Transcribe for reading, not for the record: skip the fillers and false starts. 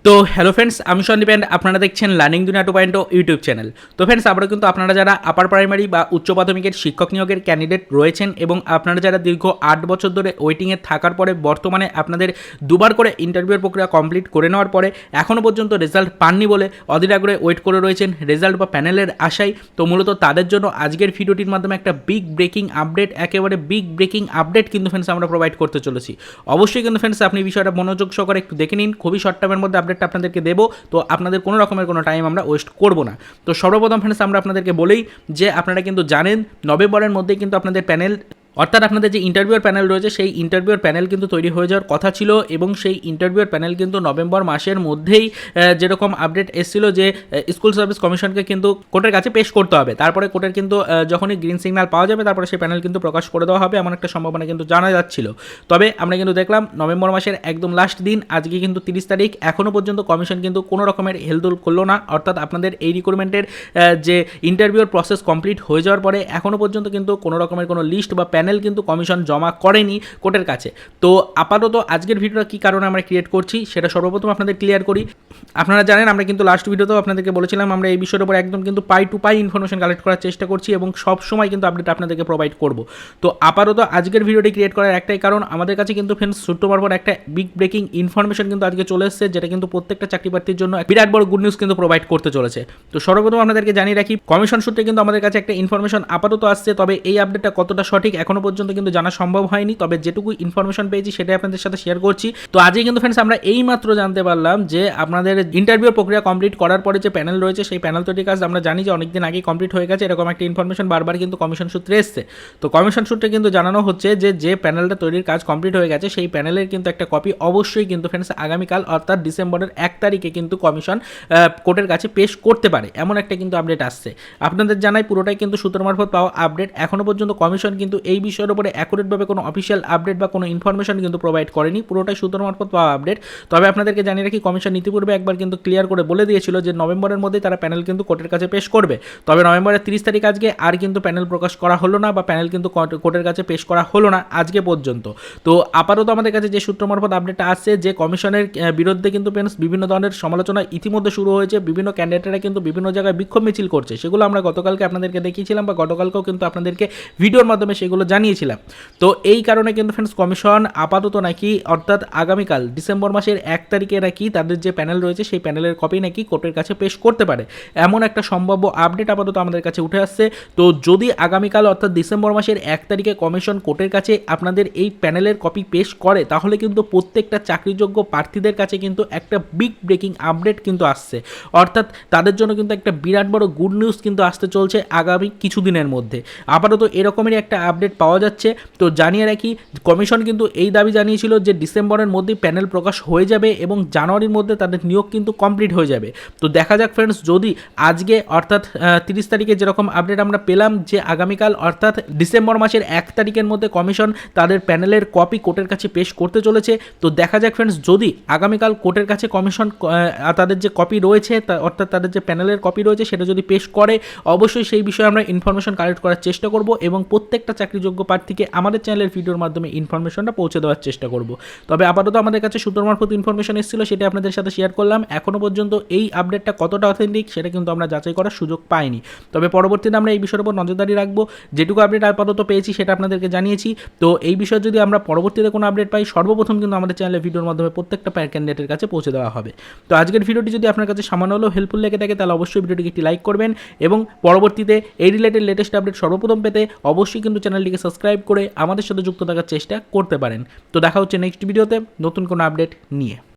তো hello friends, আমি Sandeep and আপনারা দেখছেন লার্নিং দুনিয়া 2.0 ইউটিউব চ্যানেল। তো ফ্রেন্ডস, আমরা কিন্তু আপনারা যারা আপার প্রাইমারি বা উচ্চ প্রাথমিকের শিক্ষক নিয়োগের ক্যান্ডিডেট রয়েছেন এবং আপনারা যারা দীর্ঘ 8 বছর ধরে ওয়েটিংয়ে থাকার পরে বর্তমানে আপনাদের দুবার করে ইন্টারভিউর প্রক্রিয়া কমপ্লিট করে নেওয়ার পরে এখনও পর্যন্ত রেজাল্ট পাননি বলে অধীর আগ্রহে ওয়েট করে রয়েছেন রেজাল্ট বা প্যানেলের আশায়। তো মূলত তাদের জন্য আজকের ভিডিওটির মাধ্যমে একটা বিগ ব্রেকিং আপডেট, একেবারে বিগ ব্রেকিং আপডেট কিন্তু ফ্রেন্ডস আমরা প্রোভাইড করতে চলেছি। অবশ্যই কিন্তু ফ্রেন্ডস আপনি বিষয়টা মনোযোগ সহকারে একটু দেখে নিন, খুবই শর্ট টাইমের মধ্যে আপডেটটা আপনাদেরকে দেবো। তো আপনাদের কোনো রকমের কোনো টাইম আমরা ওয়েস্ট করব না। তো সর্বপ্রথম ফ্রেন্ডস আমরা আপনাদেরকে বলেই যে আপনারা কিন্তু জানেন নভেম্বরের মধ্যেই কিন্তু আপনাদের প্যানেল, অর্থাৎ আপনাদের যে ইন্টারভিউর প্যানেল রয়েছে সেই ইন্টারভিউর প্যানেল কিন্তু তৈরি হয়ে যাওয়ার কথা ছিল এবং সেই ইন্টারভিউর প্যানেল কিন্তু নভেম্বর মাসের মধ্যেই যেরকম আপডেট এসেছিল যে স্কুল সার্ভিস কমিশনকে কিন্তু কোর্টের কাছে পেশ করতে হবে। তারপরে কোর্টের কিন্তু যখনই গ্রিন সিগন্যাল পাওয়া যাবে তারপরে সেই প্যানেল কিন্তু প্রকাশ করে দেওয়া হবে, এমন একটা সম্ভাবনা কিন্তু জানা যাচ্ছিল। তবে আমরা কিন্তু দেখলাম নভেম্বর মাসের একদম লাস্ট দিন, আজকে কিন্তু 30 তারিখ, এখনও পর্যন্ত কমিশন কিন্তু কোনো রকমের হেলদোল করলো না। অর্থাৎ আপনাদের এই রিক্রুটমেন্টের যে ইন্টারভিউর প্রসেস কমপ্লিট হয়ে যাওয়ার পরে এখনও পর্যন্ত কিন্তু কোনো রকমের কোনো লিস্ট বা প্যানেল কিন্তু কমিশন জমা করেনি কোর্টের কাছে। তো আপাতত আজকের ভিডিওটা কী কারণে আমরা ক্রিয়েট করছি সেটা সর্বপ্রথম আপনাদের ক্লিয়ার করি। আপনারা জানেন আমরা কিন্তু লাস্ট ভিডিওতেও আপনাদেরকে বলেছিলাম আমরা এই বিষয়ের উপর একদম কিন্তু পাই টু পাই ইনফরমেশন কালেক্ট করার চেষ্টা করছি এবং সব সময় কিন্তু আপডেট আপনাদেরকে প্রোভাইড করব। তো আপাতত আজকের ভিডিওটি ক্রিয়েট করার একটাই কারণ, আমাদের কাছে কিন্তু ফ্রেন্ডস ছোট্ট পর একটা বিগ ব্রেকিং ইনফরমেশন কিন্তু আজকে চলে এসেছে, যেটা কিন্তু প্রত্যেকটা চাকরি প্রার্থীর জন্য বিরাট বড় গুড নিউজ কিন্তু প্রোভাইড করতে চলেছে। তো সর্বপ্রথম আপনাদেরকে জানিয়ে রাখি, কমিশন সূত্রে কিন্তু আমাদের কাছে একটা ইনফরমেশন আপাতত আসছে, তবে এই আপডেটটা কতটা সঠিক এখনো পর্যন্ত কিন্তু জানা সম্ভব হয়নি। তবে যেটুকু ইনফরমেশন পেয়েছি সেটাই আপনাদের সাথে শেয়ার করছি। তো আজকে কিন্তু ফ্রেন্ডস আমরা এই মাত্র জানতে পারলাম যে আপনাদের ইন্টারভিউ প্রক্রিয়া কমপ্লিট করার পরে যে প্যানেল রয়েছে সেই প্যানেল তৈরির কাজ আমরা জানি যে অনেকদিন আগেই কমপ্লিট হয়ে গেছে, এরকম একটা ইনফরমেশন বারবার কিন্তু কমিশন সূত্রে এসছে। তো কমিশন সূত্রে কিন্তু জানানো হচ্ছে যে প্যানেলটা তৈরির কাজ কমপ্লিট হয়ে গেছে সেই প্যানেলের কিন্তু একটা কপি অবশ্যই কিন্তু ফ্রেন্ডস আগামীকাল অর্থাৎ ডিসেম্বরের 1 তারিখে কিন্তু কমিশন কোর্টের কাছে পেশ করতে পারে, এমন একটা কিন্তু আপডেট আসছে। আপনাদের জানাই পুরোটাই কিন্তু সূত্র মারফত পাওয়া আপডেট। এখনও পর্যন্ত কমিশন কিন্তু এই বিষয়ের উপরে অ্যাকুরেটভাবে কোনো অফিসিয়াল আপডেট বা কোনো ইনফরমেশন কিন্তু প্রোভাইড করেনি, পুরোটাই সূত্র মারফত পাওয়া আপডেট। তবে আপনাদেরকে জানিয়ে রাখি কমিশন ইতিপূর্বে একবার কিন্তু ক্লিয়ার করে বলে দিয়েছিল যে নভেম্বরের মধ্যে তারা প্যানেল কিন্তু কোর্টের কাছে পেশ করবে। তবে নভেম্বরের 30 তারিখ আজকে আর কিন্তু প্যানেল প্রকাশ করা হলো না বা প্যানেল কিন্তু কোর্টের কাছে পেশ করা হলো না আজকে পর্যন্ত। তো আপাতত আমাদের কাছে যে সূত্র মারফত আপডেটটা আসছে যে কমিশনের বিরুদ্ধে কিন্তু বিভিন্ন ধরনের সমালোচনা ইতিমধ্যে শুরু হয়েছে, বিভিন্ন ক্যান্ডিডেটরা কিন্তু বিভিন্ন জায়গায় বিক্ষোভ মিছিল করছে, সেগুলো আমরা গতকালকে আপনাদেরকে দেখিয়েছিলাম বা গতকালকেও কিন্তু আপনাদেরকে ভিডিওর মাধ্যমে সেগুলো জানিয়েছিলাম। তো এই কারণে কিন্তু ফ্রেন্ডস কমিশন আপাতত নাকি অর্থাৎ আগামীকাল ডিসেম্বর মাসের 1 তারিখে নাকি তাদের যে প্যানেল রয়েছে সেই প্যানেলের কপি নাকি কোর্টের কাছে পেশ করতে পারে, এমন একটা সম্ভাব্য আপডেট আপাতত আমাদের কাছে উঠে আসছে। তো যদি আগামীকাল অর্থাৎ ডিসেম্বর মাসের 1 তারিখে কমিশন কোর্টের কাছে আপনাদের এই প্যানেলের কপি পেশ করে তাহলে কিন্তু প্রত্যেকটা চাকরিযোগ্য প্রার্থীদের কাছে কিন্তু একটা বিগ ব্রেকিং আপডেট কিন্তু আসছে, অর্থাৎ তাদের জন্য কিন্তু একটা বিরাট বড় গুড নিউজ কিন্তু আসতে চলছে আগামী কিছুদিনের মধ্যে। আপাতত এরকমেরই একটা আপডেট পাওয়া যাচ্ছে। তো জানিয়ে রাখি কমিশন কিন্তু এই দাবি জানিয়েছিল যে ডিসেম্বরের মধ্যেই প্যানেল প্রকাশ হয়ে যাবে এবং জানুয়ারির মধ্যে তাদের নিয়োগ কিন্তু কমপ্লিট হয়ে যাবে। তো দেখা যাক ফ্রেন্ডস, যদি আজকে অর্থাৎ 30 তারিখে যেরকম আপডেট আমরা পেলাম যে আগামীকাল অর্থাৎ ডিসেম্বর মাসের 1 তারিখের মধ্যে কমিশন তাদের প্যানেলের কপি কোর্টের কাছে পেশ করতে চলেছে। তো দেখা যাক ফ্রেন্ডস, যদি আগামীকাল কোর্টের কাছে কমিশন তাদের যে কপি রয়েছে অর্থাৎ তাদের যে প্যানেলের কপি রয়েছে সেটা যদি পেশ করে অবশ্যই সেই বিষয়ে আমরা ইনফরমেশন কালেক্ট করার চেষ্টা করব এবং প্রত্যেকটা চাকরিযোগ্য প্রার্থীকে আমাদের চ্যানেলের ভিডিওর মাধ্যমে ইনফরমেশনটা পৌঁছে দেওয়ার চেষ্টা করব। তবে আপাতত আমাদের কাছে সূত্র মারফত ইনফরমেশন এসেছিল, সেটা আপনাদের সাথে শেয়ার করলাম। এখনও পর্যন্ত এই আপডেটটা কতটা অথেন্টিক সেটা কিন্তু আমরা যাচাই করার সুযোগ পাইনি। তবে পরবর্তীতে আমরা এই বিষয়ের উপর নজরদারি রাখবো, যেটুকু আপডেট আপাতত পেয়েছি সেটা আপনাদেরকে জানিয়েছি। তো এই বিষয়ে যদি আমরা পরবর্তীতে কোনো আপডেট পাই সর্বপ্রথম কিন্তু আমাদের চ্যানেলের ভিডিওর মাধ্যমে প্রত্যেকটা ক্যান্ডিডেটের কাছে পৌঁছে দেওয়া হবে। তো আজকের ভিডিওটি যদি আপনার কাছে সামান্য হলেও হেল্পফুল লেগে থাকে তাহলে অবশ্যই ভিডিওটিকে একটি লাইক করবেন এবং পরবর্তীতে এই রিলেটেড লেটেস্ট আপডেট সর্বপ্রথম পেতে অবশ্যই কিন্তু চ্যানেলটিকে সাবস্ক্রাইব করে আমাদের সাথে যুক্ত থাকার চেষ্টা করতে পারেন। তো দেখা হচ্ছে নেক্সট ভিডিওতে নতুন কোনো আপডেট নিয়ে।